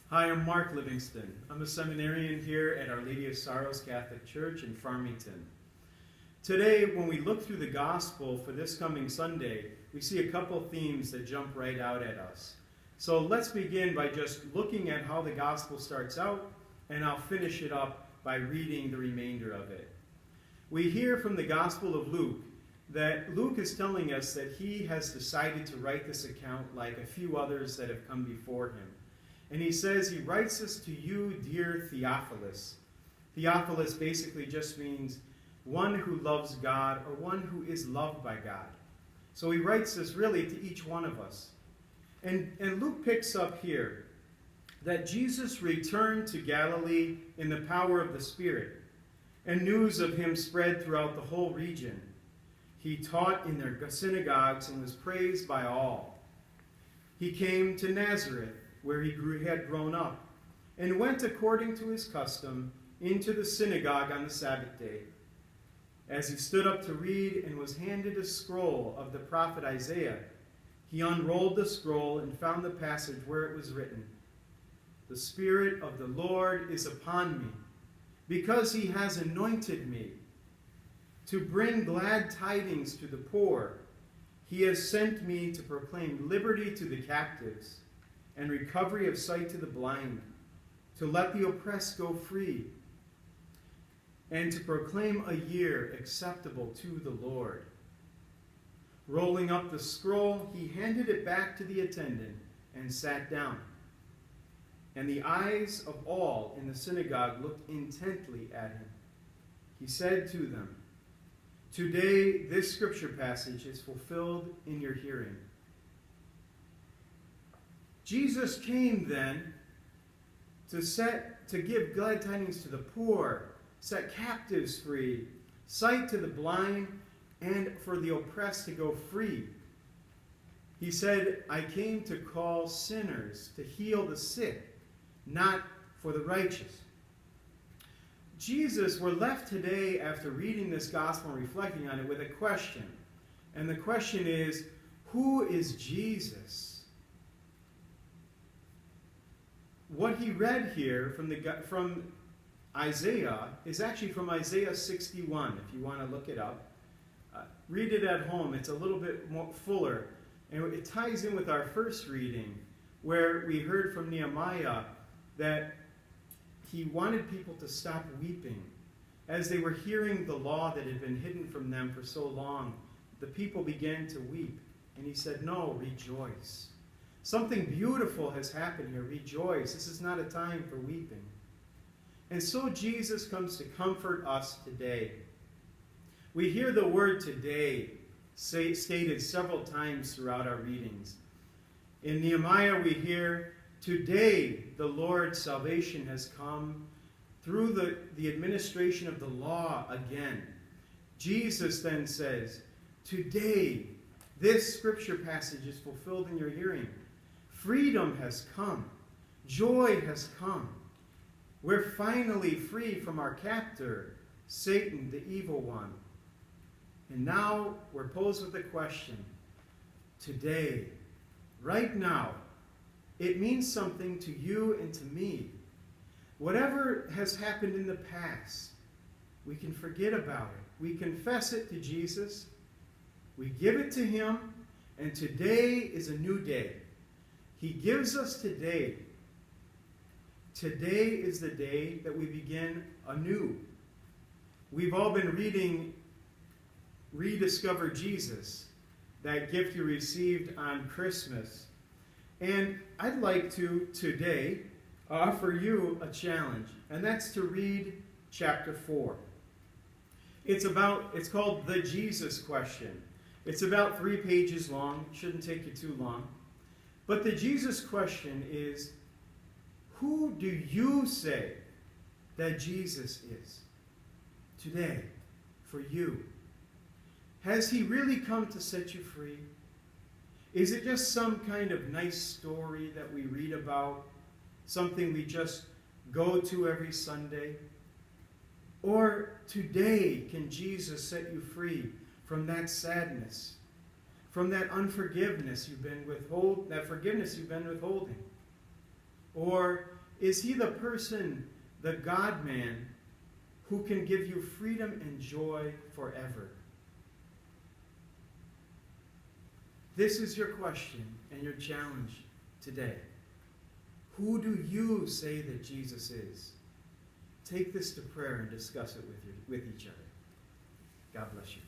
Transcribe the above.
Hi, I'm Mark Livingston. I'm a seminarian here at Our Lady of Sorrows Catholic Church in Farmington. Today, when we look through the Gospel for this coming Sunday, we see a couple themes that jump right out at us. So let's begin by just looking at how the Gospel starts out, and I'll finish it up by reading the remainder of it. We hear from the Gospel of Luke that Luke is telling us that he has decided to write this account like a few others that have come before him. And he says he writes this to you, dear Theophilus. Theophilus basically just means one who loves God or one who is loved by God. So he writes this really to each one of us. And Luke picks up here that Jesus returned to Galilee in the power of the Spirit, and news of him spread throughout the whole region. He taught in their synagogues and was praised by all. He came to Nazareth, where he had grown up, and went according to his custom into the synagogue on the Sabbath day. As he stood up to read and was handed a scroll of the prophet Isaiah, he unrolled the scroll and found the passage where it was written, "The Spirit of the Lord is upon me, because he has anointed me to bring glad tidings to the poor. He has sent me to proclaim liberty to the captives and recovery of sight to the blind, to let the oppressed go free, and to proclaim a year acceptable to the Lord." Rolling up the scroll, he handed it back to the attendant and sat down. And the eyes of all in the synagogue looked intently at him. He said to them, "Today this scripture passage is fulfilled in your hearing." Jesus came then to give glad tidings to the poor, set captives free, sight to the blind, and for the oppressed to go free. He said, "I came to call sinners, to heal the sick, not for the righteous." Jesus, we're left today after reading this gospel and reflecting on it with a question. And the question is, who is Jesus? What he read here from Isaiah is actually from Isaiah 61, if you want to look it up. Read it at home. It's a little bit more fuller. And it ties in with our first reading, where we heard from Nehemiah that he wanted people to stop weeping. As they were hearing the law that had been hidden from them for so long, the people began to weep. And he said, "No, rejoice. Something beautiful has happened here. Rejoice. This is not a time for weeping." And so Jesus comes to comfort us today. We hear the word "today" stated several times throughout our readings. In Nehemiah we hear, "Today the Lord's salvation has come through the administration of the law again." Jesus then says, "Today this scripture passage is fulfilled in your hearing. Freedom has come. Joy has come. We're finally free from our captor, Satan, the evil one." And now we're posed with the question, today, right now, it means something to you and to me. Whatever has happened in the past, we can forget about it. We confess it to Jesus. We give it to him. And today is a new day. He gives us today. Today is the day that we begin anew. We've all been reading Rediscover Jesus, that gift you received on Christmas. And I'd like to today offer you a challenge, and that's to read chapter 4. It's called The Jesus Question. It's about 3 pages long. Shouldn't take you too long. But the Jesus question is, who do you say that Jesus is today for you? Has he really come to set you free? Is it just some kind of nice story that we read about, something we just go to every Sunday? Or today can Jesus set you free from that sadness, from that unforgiveness you've been withholding, that forgiveness you've been withholding? Or Is he the person, the God-man, who can give you freedom and joy forever? This is your question and your challenge today. Who do you say that Jesus is? Take this to prayer and discuss it with each other. God bless you.